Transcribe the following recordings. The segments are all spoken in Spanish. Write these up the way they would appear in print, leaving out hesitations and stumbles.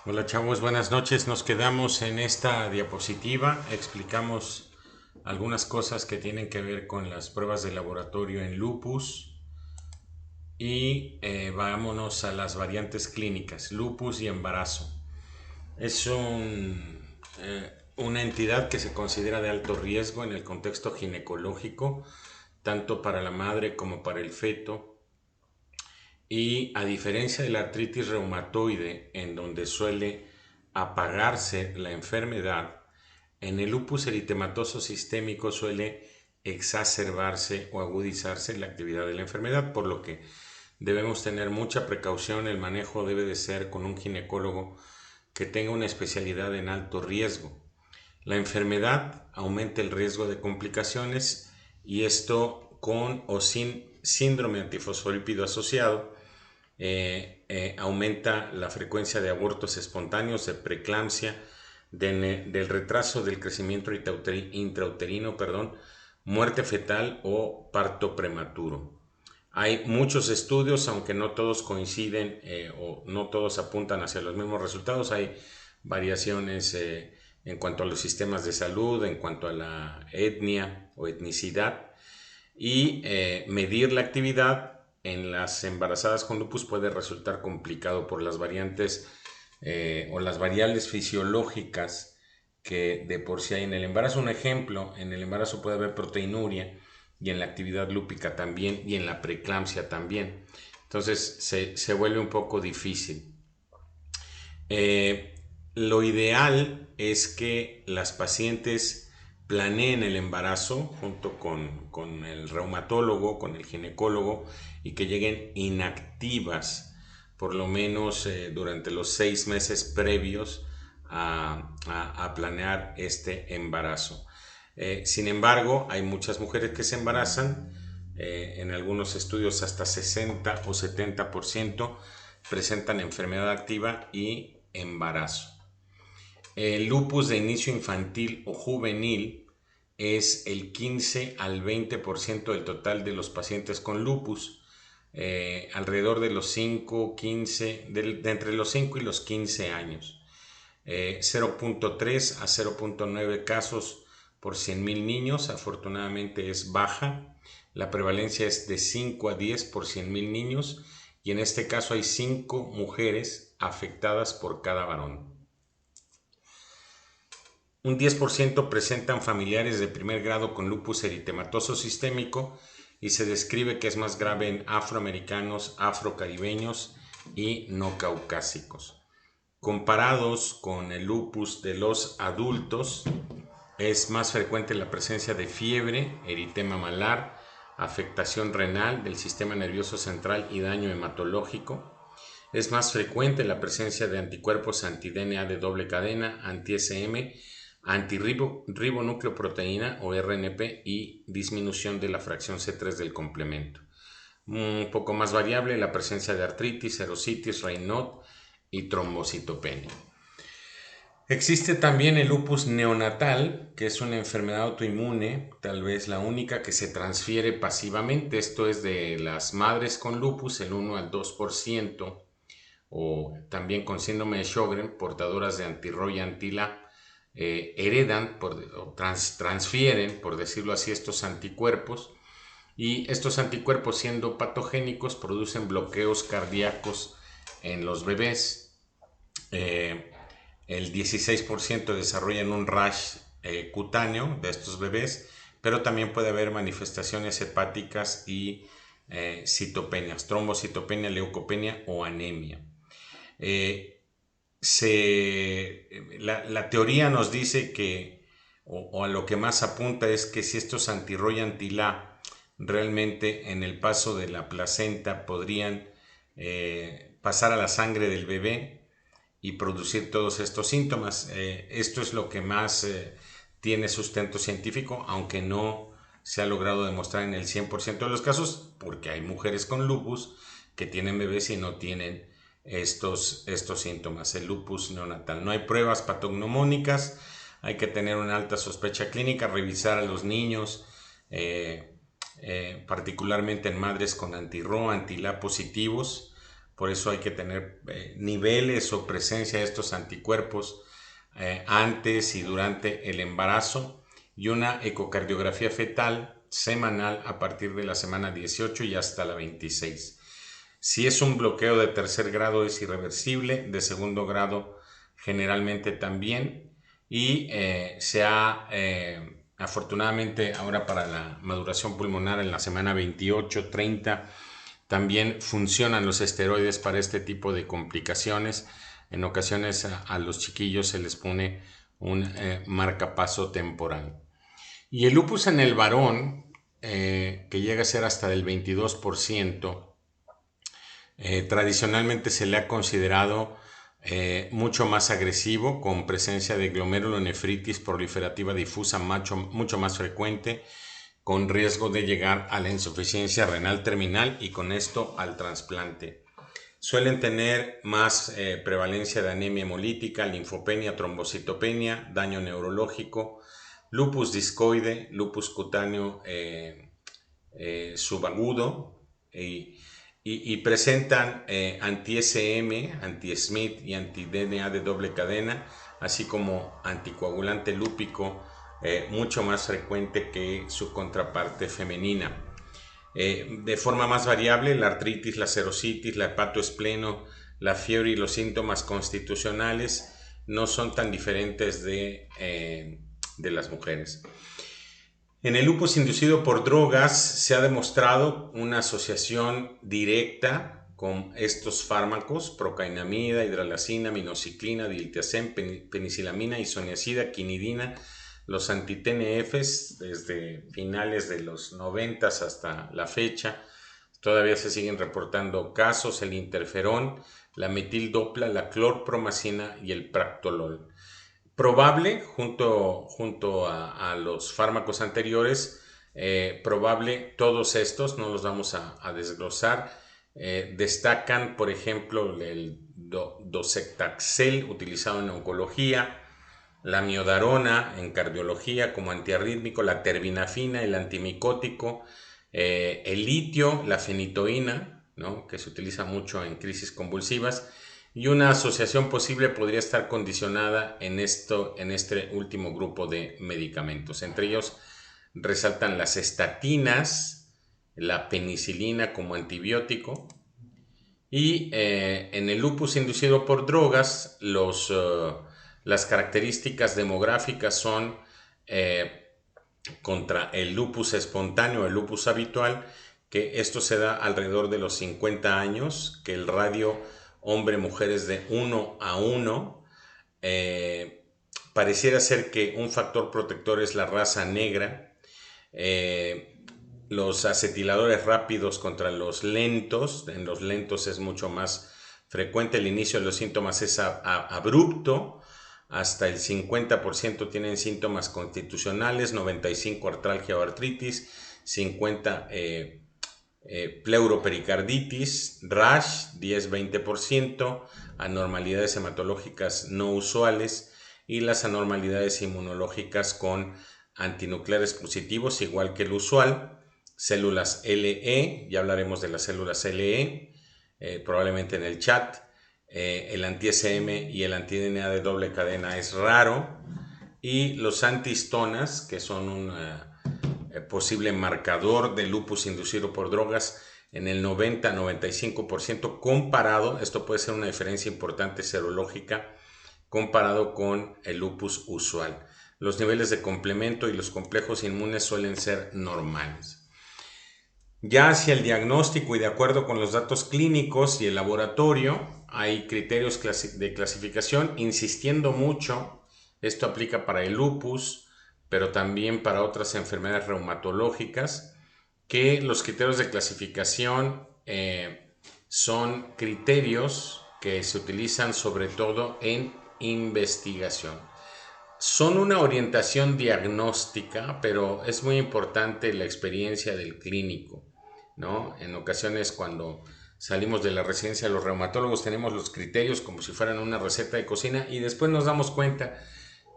Hola chavos, buenas noches. Nos quedamos en esta diapositiva. Explicamos algunas cosas que tienen que ver con las pruebas de laboratorio en lupus y vámonos a las variantes clínicas, lupus y embarazo. Es una entidad que se considera de alto riesgo en el contexto ginecológico, tanto para la madre como para el feto. Y a diferencia de la artritis reumatoide, en donde suele apagarse la enfermedad, en el lupus eritematoso sistémico suele exacerbarse o agudizarse la actividad de la enfermedad, por lo que debemos tener mucha precaución. El manejo debe de ser con un ginecólogo que tenga una especialidad en alto riesgo. La enfermedad aumenta el riesgo de complicaciones, y esto con o sin síndrome antifosfolípido asociado. Aumenta la frecuencia de abortos espontáneos, de preeclampsia, del retraso del crecimiento intrauterino, muerte fetal o parto prematuro. Hay muchos estudios, aunque no todos coinciden o no todos apuntan hacia los mismos resultados. Hay variaciones en cuanto a los sistemas de salud, en cuanto a la etnia o etnicidad, y medir la actividad en las embarazadas con lupus puede resultar complicado por las variantes o las variables fisiológicas que de por sí hay en el embarazo. Un ejemplo, en el embarazo puede haber proteinuria, y en la actividad lúpica también, y en la preeclampsia también. Entonces se vuelve un poco difícil. Eh, lo ideal es que las pacientes planeen el embarazo junto con el reumatólogo, con el ginecólogo, y que lleguen inactivas por lo menos durante los 6 meses previos a planear este embarazo. Sin embargo, hay muchas mujeres que se embarazan, en algunos estudios hasta 60 o 70% presentan enfermedad activa y embarazo. El lupus de inicio infantil o juvenil es el 15 al 20% del total de los pacientes con lupus, alrededor de los 5, 15, de entre los 5 y los 15 años. 0.3 a 0.9 casos por 100.000 niños, afortunadamente es baja. La prevalencia es de 5 a 10 por 100.000 niños, y en este caso hay 5 mujeres afectadas por cada varón. Un 10% presentan familiares de primer grado con lupus eritematoso sistémico, y se describe que es más grave en afroamericanos, afrocaribeños y no caucásicos. Comparados con el lupus de los adultos, es más frecuente la presencia de fiebre, eritema malar, afectación renal del sistema nervioso central y daño hematológico. Es más frecuente la presencia de anticuerpos anti-DNA de doble cadena, anti-SM, antirribonucleoproteína o RNP, y disminución de la fracción C3 del complemento. Un poco más variable la presencia de artritis, erositis, Raynaud y trombocitopenia. Existe también el lupus neonatal, que es una enfermedad autoinmune, tal vez la única que se transfiere pasivamente. Esto es de las madres con lupus, el 1 al 2%, o también con síndrome de Sjögren, portadoras de anti-RO y anti-LA, heredan o transfieren, por decirlo así, estos anticuerpos, y estos anticuerpos, siendo patogénicos, producen bloqueos cardíacos en los bebés. El 16% desarrollan un rash cutáneo de estos bebés, pero también puede haber manifestaciones hepáticas y citopenias, trombocitopenia, leucopenia o anemia. Eh, la teoría nos dice que, o a lo que más apunta, es que si estos anti-RO y anti-LA realmente en el paso de la placenta podrían pasar a la sangre del bebé y producir todos estos síntomas. Esto es lo que más tiene sustento científico, aunque no se ha logrado demostrar en el 100% de los casos, porque hay mujeres con lupus que tienen bebés y no tienen estos síntomas, el lupus neonatal. No hay pruebas patognomónicas, hay que tener una alta sospecha clínica, revisar a los niños, particularmente en madres con anti-RO, anti-LA positivos, por eso hay que tener niveles o presencia de estos anticuerpos antes y durante el embarazo, y una ecocardiografía fetal semanal a partir de la semana 18 y hasta la 26. Si es un bloqueo de tercer grado es irreversible, de segundo grado generalmente también, y afortunadamente ahora para la maduración pulmonar en la semana 28-30 también funcionan los esteroides para este tipo de complicaciones. En ocasiones a los chiquillos se les pone un marcapaso temporal. Y el lupus en el varón, que llega a ser hasta del 22%, tradicionalmente se le ha considerado mucho más agresivo, con presencia de glomerulonefritis proliferativa difusa mucho más frecuente, con riesgo de llegar a la insuficiencia renal terminal y con esto al trasplante. Suelen tener más prevalencia de anemia hemolítica, linfopenia, trombocitopenia, daño neurológico, lupus discoide, lupus cutáneo subagudo, y presentan anti-SM, anti-SMIT y anti-DNA de doble cadena, así como anticoagulante lúpico mucho más frecuente que su contraparte femenina. De forma más variable, la artritis, la serositis, la hepatoespleno, la fiebre y los síntomas constitucionales no son tan diferentes de las mujeres. En el lupus inducido por drogas se ha demostrado una asociación directa con estos fármacos: procainamida, hidralazina, minociclina, diltiazem, penicilamina, isoniazida, quinidina. Los anti-TNFs desde finales de los 90 hasta la fecha todavía se siguen reportando casos: el interferón, la metildopla, la clorpromacina y el practolol. Probable, junto a los fármacos anteriores, probable todos estos, no los vamos a desglosar. Destacan, por ejemplo, el docetaxel utilizado en oncología, la miodarona en cardiología como antiarrítmico, la terbinafina, el antimicótico, el litio, la fenitoína, ¿no?, que se utiliza mucho en crisis convulsivas, y una asociación posible podría estar condicionada en este último grupo de medicamentos. Entre ellos resaltan las estatinas, la penicilina como antibiótico, y en el lupus inducido por drogas las características demográficas son contra el lupus espontáneo, el lupus habitual, que esto se da alrededor de los 50 años, que el radio hombre-mujer es de 1 a 1. Pareciera ser que un factor protector es la raza negra. Los acetiladores rápidos contra los lentos, en los lentos es mucho más frecuente. El inicio de los síntomas es abrupto. Hasta el 50% tienen síntomas constitucionales, 95% artralgia o artritis, 50% pleuropericarditis, rash 10-20%, anormalidades hematológicas no usuales y las anormalidades inmunológicas con antinucleares positivos, igual que el usual, células LE, ya hablaremos de las células LE, probablemente en el chat. El anti-SM y el anti-DNA de doble cadena es raro, y los antihistonas, que son un posible marcador de lupus inducido por drogas, en el 90-95% comparado, esto puede ser una diferencia importante serológica comparado con el lupus usual. Los niveles de complemento y los complejos inmunes suelen ser normales. Ya hacia el diagnóstico y de acuerdo con los datos clínicos y el laboratorio, hay criterios de clasificación, insistiendo mucho. Esto aplica para el lupus, pero también para otras enfermedades reumatológicas, que los criterios de clasificación son criterios que se utilizan sobre todo en investigación. Son una orientación diagnóstica, pero es muy importante la experiencia del clínico, ¿no? En ocasiones, cuando salimos de la residencia de los reumatólogos, tenemos los criterios como si fueran una receta de cocina, y después nos damos cuenta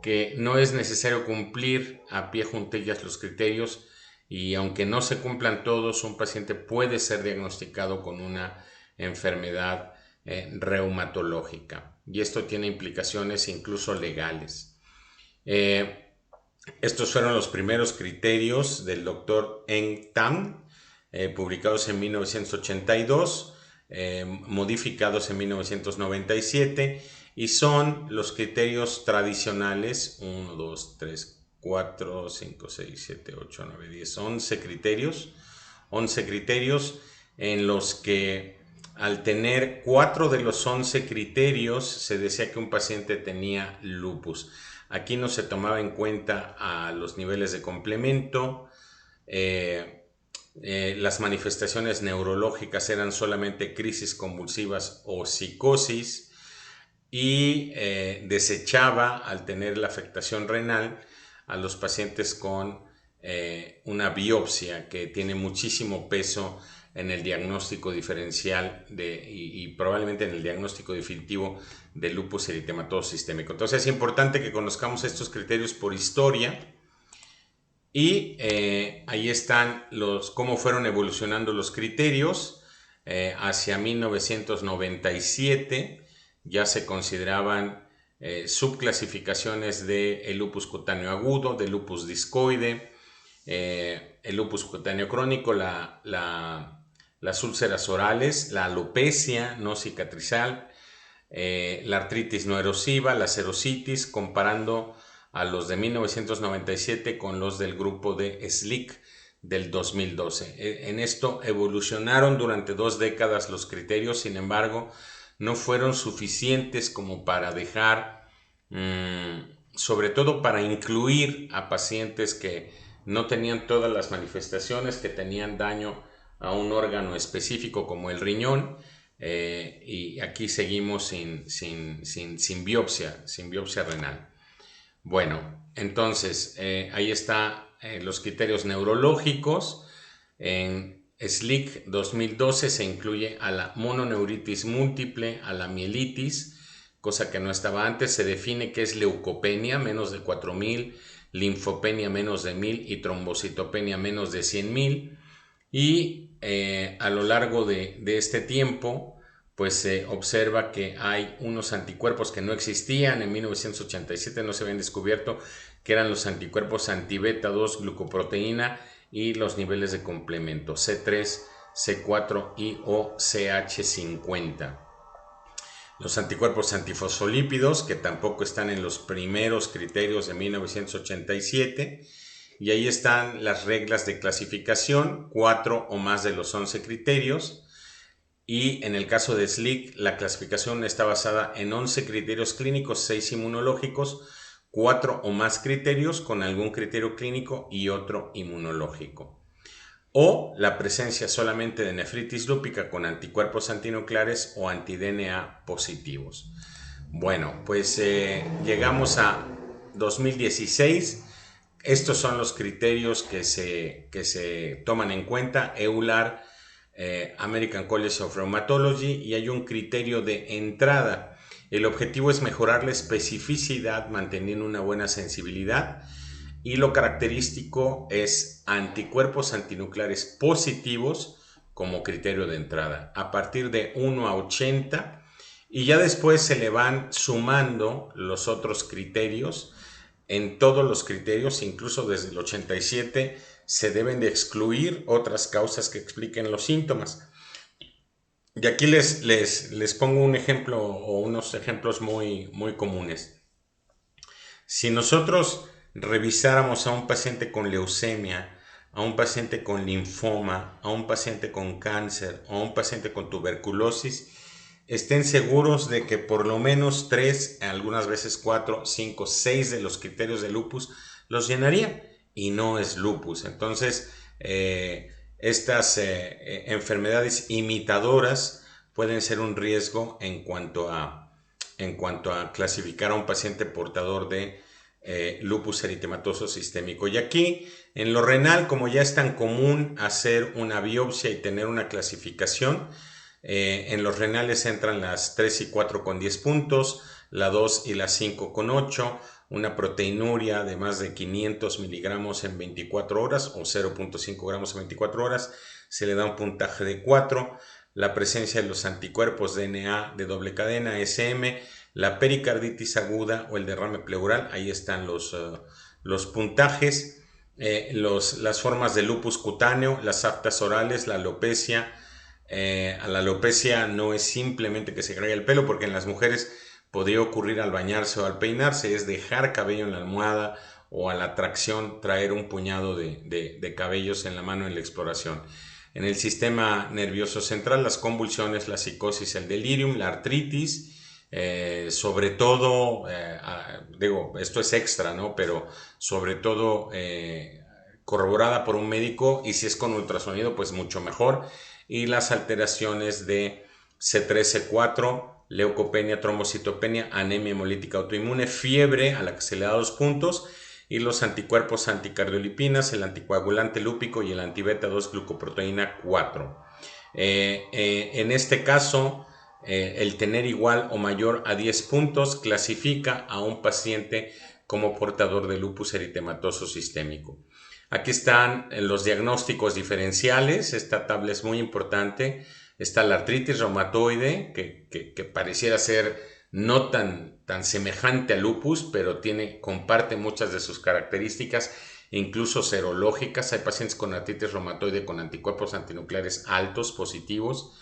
que no es necesario cumplir a pie juntillas los criterios, y aunque no se cumplan todos, un paciente puede ser diagnosticado con una enfermedad reumatológica. Y esto tiene implicaciones incluso legales. Estos fueron los primeros criterios del doctor Eng Tam, publicados en 1982, modificados en 1997, y son los criterios tradicionales: 1, 2, 3, 4, 5, 6, 7, 8, 9, 10, 11 criterios. 11 criterios en los que, al tener 4 de los 11 criterios, se decía que un paciente tenía lupus. Aquí no se tomaba en cuenta a los niveles de complemento. Las manifestaciones neurológicas eran solamente crisis convulsivas o psicosis, y desechaba, al tener la afectación renal, a los pacientes con una biopsia, que tiene muchísimo peso en el diagnóstico diferencial y probablemente en el diagnóstico definitivo del lupus eritematoso sistémico. Entonces es importante que conozcamos estos criterios por historia, y ahí están cómo fueron evolucionando los criterios. Hacia 1997 ya se consideraban subclasificaciones de lupus cutáneo agudo, de lupus discoide, el lupus cutáneo crónico, las úlceras orales, la alopecia no cicatrizal, la artritis no erosiva, la serositis, comparando a los de 1997 con los del grupo de SLIC del 2012. En esto evolucionaron durante 2 décadas los criterios. Sin embargo, no fueron suficientes como para dejar, sobre todo para incluir a pacientes que no tenían todas las manifestaciones, que tenían daño a un órgano específico como el riñón. Y aquí seguimos sin biopsia renal. Bueno, entonces ahí está los criterios neurológicos. En SLIC 2012 se incluye a la mononeuritis múltiple, a la mielitis, cosa que no estaba antes. Se define que es leucopenia menos de 4,000, linfopenia menos de 1,000 y trombocitopenia menos de 100,000. Y a lo largo de este tiempo, pues se observa que hay unos anticuerpos que no existían. En 1987 no se habían descubierto, que eran los anticuerpos anti-beta 2 glucoproteína y los niveles de complemento C3, C4 y o CH50. Los anticuerpos antifosfolípidos, que tampoco están en los primeros criterios de 1987. Y ahí están las reglas de clasificación: 4 o más de los 11 criterios. Y en el caso de SLIC, la clasificación está basada en 11 criterios clínicos, 6 inmunológicos, 4 o más criterios con algún criterio clínico y otro inmunológico. O la presencia solamente de nefritis lúpica con anticuerpos antinucleares o anti-DNA positivos. Bueno, pues llegamos a 2016. Estos son los criterios que se toman en cuenta: EULAR, American College of Rheumatology, y hay un criterio de entrada. El objetivo es mejorar la especificidad manteniendo una buena sensibilidad, y lo característico es anticuerpos antinucleares positivos como criterio de entrada, a partir de 1 a 80, y ya después se le van sumando los otros criterios. En todos los criterios, incluso desde el 87, se deben de excluir otras causas que expliquen los síntomas. Y aquí les pongo un ejemplo, o unos ejemplos muy comunes. Si nosotros revisáramos a un paciente con leucemia, a un paciente con linfoma, a un paciente con cáncer o a un paciente con tuberculosis, estén seguros de que por lo menos 3, algunas veces 4, 5, 6 de los criterios de lupus los llenaría, y no es lupus. Entonces, estas enfermedades imitadoras pueden ser un riesgo en cuanto a clasificar a un paciente portador de lupus eritematoso sistémico. Y aquí, en lo renal, como ya es tan común hacer una biopsia y tener una clasificación, en los renales entran las 3 y 4 con 10 puntos, la 2 y la 5 con 8, una proteinuria de más de 500 miligramos en 24 horas o 0.5 gramos en 24 horas, se le da un puntaje de 4. la presencia de los anticuerpos DNA de doble cadena, SM, la pericarditis aguda o el derrame pleural. Ahí están los puntajes, las formas de lupus cutáneo, las aftas orales, la alopecia. A la alopecia no es simplemente que se caiga el pelo, porque en las mujeres podría ocurrir al bañarse o al peinarse, es dejar cabello en la almohada o a la tracción traer un puñado de cabellos en la mano en la exploración. En el sistema nervioso central, las convulsiones, la psicosis, el delirium, la artritis, sobre todo, digo, esto es extra, ¿no? Pero sobre todo corroborada por un médico, y si es con ultrasonido, pues mucho mejor. Y las alteraciones de C3, C4, leucopenia, trombocitopenia, anemia hemolítica autoinmune, fiebre a la que se le da 2 puntos, y los anticuerpos anticardiolipinas, el anticoagulante lúpico y el antibeta 2 glucoproteína 4. En este caso, el tener igual o mayor a 10 puntos clasifica a un paciente como portador de lupus eritematoso sistémico. Aquí están los diagnósticos diferenciales. Esta tabla es muy importante. Está la artritis reumatoide, que pareciera ser no tan semejante al lupus, pero comparte muchas de sus características, incluso serológicas. Hay pacientes con artritis reumatoide con anticuerpos antinucleares altos, positivos.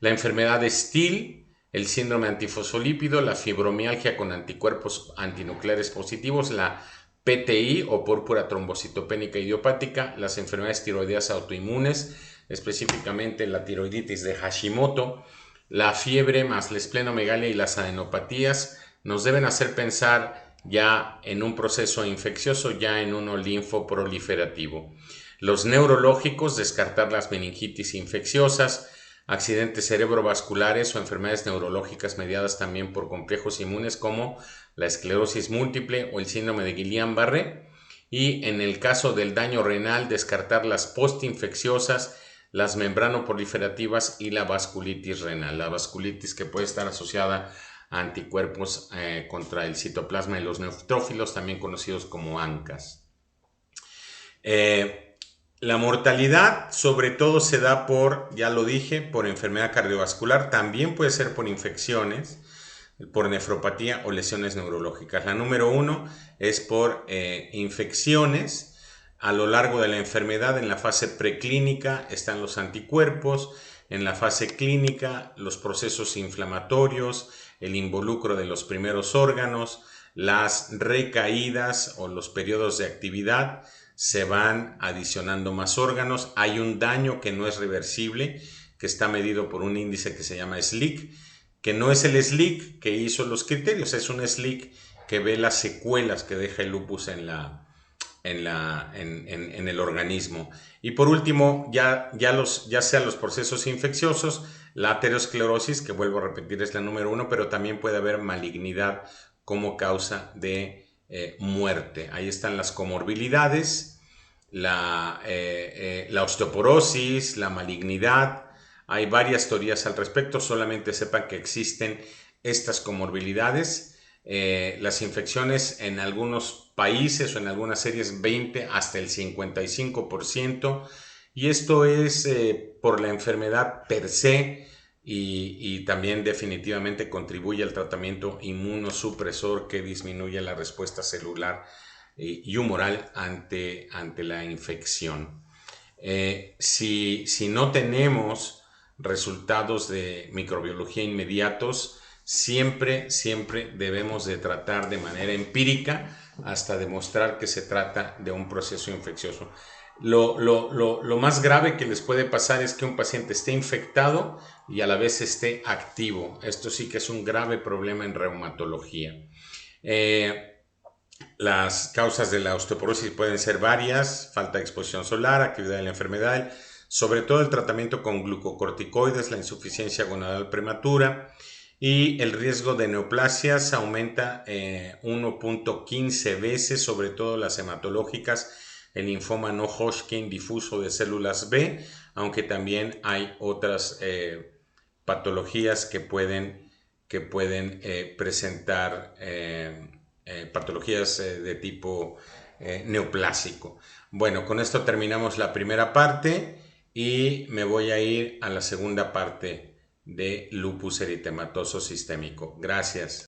La enfermedad de Still, el síndrome antifosfolípido, la fibromialgia con anticuerpos antinucleares positivos, la PTI o púrpura trombocitopénica idiopática, las enfermedades tiroideas autoinmunes, específicamente la tiroiditis de Hashimoto, la fiebre más la esplenomegalia y las adenopatías nos deben hacer pensar ya en un proceso infeccioso, ya en uno linfoproliferativo. Los neurológicos, descartar las meningitis infecciosas, accidentes cerebrovasculares o enfermedades neurológicas mediadas también por complejos inmunes como la esclerosis múltiple o el síndrome de Guillain-Barré. Y en el caso del daño renal, descartar las postinfecciosas, las membranoproliferativas y la vasculitis renal. La vasculitis que puede estar asociada a anticuerpos contra el citoplasma de los neutrófilos, también conocidos como ANCAS. La mortalidad sobre todo se da por, ya lo dije, por enfermedad cardiovascular, también puede ser por infecciones, por nefropatía o lesiones neurológicas. La número 1 es por infecciones. A lo largo de la enfermedad, en la fase preclínica están los anticuerpos, en la fase clínica los procesos inflamatorios, el involucro de los primeros órganos, las recaídas o los periodos de actividad, se van adicionando más órganos, hay un daño que no es reversible, que está medido por un índice que se llama SLIC, que no es el SLIC que hizo los criterios, es un SLIC que ve las secuelas que deja el lupus en el organismo. Y por último, ya sea los procesos infecciosos, la aterosclerosis, que vuelvo a repetir es la número 1, pero también puede haber malignidad como causa de muerte. Ahí están las comorbilidades, la osteoporosis, la malignidad. Hay varias teorías al respecto, solamente sepan que existen estas comorbilidades. Las infecciones en algunos países o en algunas series 20 hasta el 55%, y esto es por la enfermedad per se, y también definitivamente contribuye al tratamiento inmunosupresor que disminuye la respuesta celular y humoral ante la infección. Si no tenemos resultados de microbiología inmediatos, siempre debemos de tratar de manera empírica hasta demostrar que se trata de un proceso infeccioso. Lo más grave que les puede pasar es que un paciente esté infectado y a la vez esté activo. Esto sí que es un grave problema en reumatología. Las causas de la osteoporosis pueden ser varias: falta de exposición solar, actividad de la enfermedad, sobre todo el tratamiento con glucocorticoides, la insuficiencia gonadal prematura, y el riesgo de neoplasias aumenta 1.15 veces, sobre todo las hematológicas, el linfoma no Hodgkin difuso de células B, aunque también hay otras patologías que pueden presentar patologías de tipo neoplásico. Bueno, con esto terminamos la primera parte y me voy a ir a la segunda parte de lupus eritematoso sistémico. Gracias.